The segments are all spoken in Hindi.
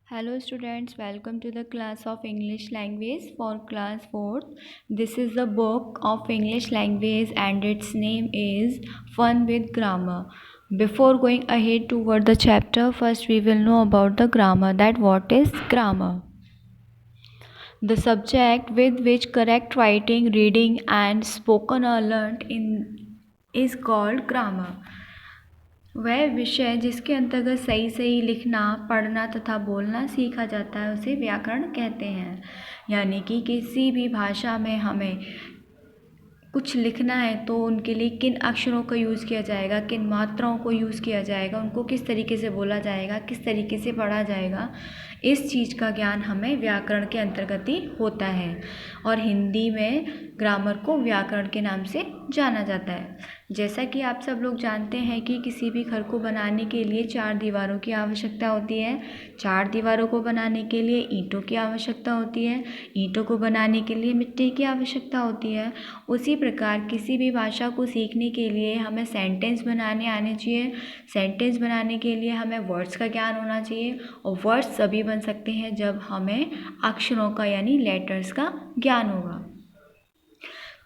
Hello students, welcome to the class of English language for class 4th. This is the book of English language and its name is Fun with Grammar. Before going ahead toward the chapter, first we will know about the grammar, that what is grammar. The subject with which correct writing, reading and spoken are learnt in is called grammar. वह विषय जिसके अंतर्गत सही सही लिखना, पढ़ना तथा बोलना सीखा जाता है उसे व्याकरण कहते हैं। यानी कि किसी भी भाषा में हमें कुछ लिखना है तो उनके लिए किन अक्षरों का यूज़ किया जाएगा, किन मात्राओं को यूज़ किया जाएगा, उनको किस तरीके से बोला जाएगा, किस तरीके से पढ़ा जाएगा, इस चीज़ का ज्ञान हमें व्याकरण के अंतर्गत ही होता है। और हिंदी में ग्रामर को व्याकरण के नाम से जाना जाता है। जैसा कि आप सब लोग जानते हैं कि किसी भी घर को बनाने के लिए 4 दीवारों की आवश्यकता होती है। 4 दीवारों को बनाने के लिए ईंटों की आवश्यकता होती है। ईंटों को बनाने के लिए मिट्टी की आवश्यकता होती है। उसी प्रकार किसी भी भाषा को सीखने के लिए हमें सेंटेंस बनाने आने चाहिए। सेंटेंस बनाने के लिए हमें वर्ड्स का ज्ञान होना चाहिए और वर्ड्स तभी बन सकते हैं जब हमें अक्षरों का यानी लेटर्स का ज्ञान होगा।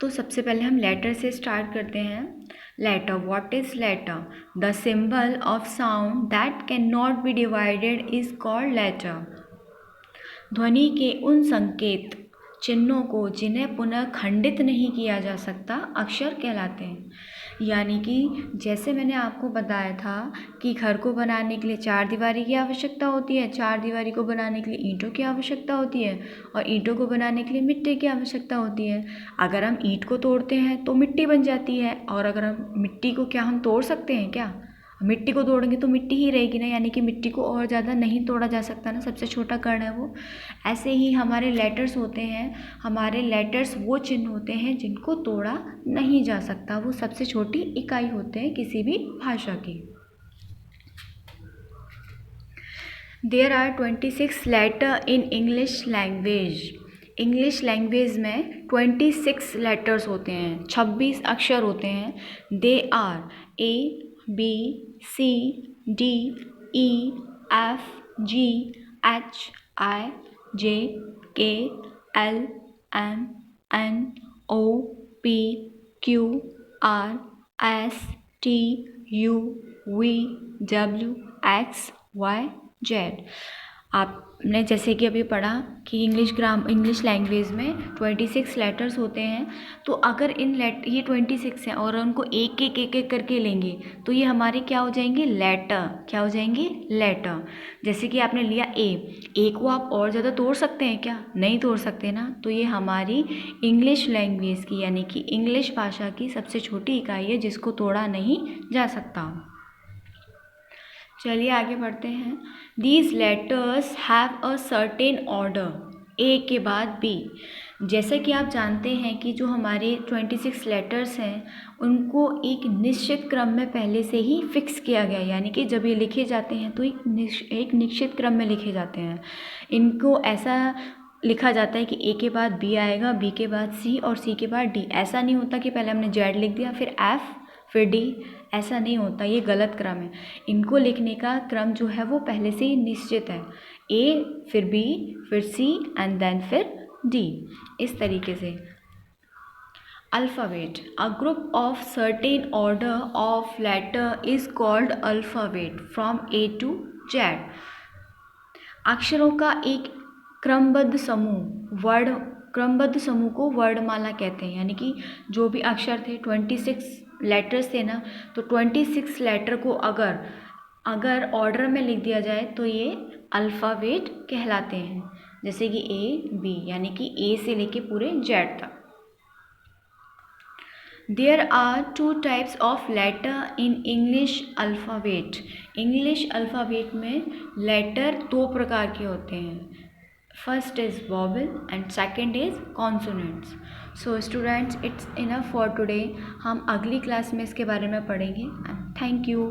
तो सबसे पहले हम लेटर से स्टार्ट करते हैं। Letter, what is letter? The symbol of sound that can not be divided is called letter. ध्वनि के उन संकेत चिन्हों को जिन्हें पुनः खंडित नहीं किया जा सकता अक्षर कहलाते हैं। यानी कि जैसे मैंने आपको बताया था कि घर को बनाने के लिए 4 दीवारी की आवश्यकता होती है। 4 दीवारी को बनाने के लिए ईंटों की आवश्यकता होती है और ईंटों को बनाने के लिए मिट्टी की आवश्यकता होती है। अगर हम ईंट को तोड़ते हैं तो मिट्टी बन जाती है और अगर हम मिट्टी को क्या हम तोड़ सकते हैं क्या? मिट्टी को तोड़ेंगे तो मिट्टी ही रहेगी ना, यानी कि मिट्टी को और ज़्यादा नहीं तोड़ा जा सकता ना, सबसे छोटा कण है वो। ऐसे ही हमारे लेटर्स होते हैं। हमारे लेटर्स वो चिन्ह होते हैं जिनको तोड़ा नहीं जा सकता, वो सबसे छोटी इकाई होते हैं किसी भी भाषा की। There are 26 letter in English language. English language में 26 लेटर्स होते हैं, 26 अक्षर होते हैं। They are A, B, C, D, E, F, G, H, I, J, K, L, M, N, O, P, Q, R, S, T, U, V, W, X, Y, Z। आपने जैसे कि अभी पढ़ा कि इंग्लिश लैंग्वेज में 26 लेटर्स होते हैं। तो अगर ये 26 हैं और उनको एक एक करके लेंगे तो ये हमारे क्या हो जाएंगे? लेटर। क्या हो जाएंगे? लेटर। जैसे कि आपने लिया ए को आप और ज़्यादा तोड़ सकते हैं क्या? नहीं तोड़ सकते ना। तो ये हमारी इंग्लिश लैंग्वेज की यानी कि इंग्लिश भाषा की सबसे छोटी इकाई है जिसको तोड़ा नहीं जा सकता। चलिए आगे बढ़ते हैं। These letters have a certain order, A के बाद बी। जैसे कि आप जानते हैं कि जो हमारे 26 लेटर्स हैं उनको एक निश्चित क्रम में पहले से ही फिक्स किया गया है, यानी कि जब ये लिखे जाते हैं तो एक निश्चित क्रम में लिखे जाते हैं। इनको ऐसा लिखा जाता है कि ए के बाद बी आएगा, बी के बाद सी और सी के बाद डी। ऐसा नहीं होता कि पहले हमने जेड लिख दिया फिर एफ फिर डी, ऐसा नहीं होता, ये गलत क्रम है। इनको लिखने का क्रम जो है वो पहले से ही निश्चित है। ए फिर बी फिर सी एंड देन फिर डी, इस तरीके से। Alphabet, a group of certain order of letter is called alphabet from A to Z. अक्षरों का एक क्रमबद्ध समूह को वर्णमाला कहते हैं। यानी कि जो भी अक्षर थे 26 लेटर्स थे ना, तो 26 लेटर को अगर ऑर्डर में लिख दिया जाए तो ये अल्फ़ाबेट कहलाते हैं। जैसे कि ए बी, यानी कि ए से लेके पूरे जेड तक। There are 2 types of letter in English alphabet. English alphabet में लेटर 2 प्रकार के होते हैं। First is vowel and second is consonants. So students, it's enough for today. हम अगली क्लास में इसके बारे में पढ़ेंगे। Thank you.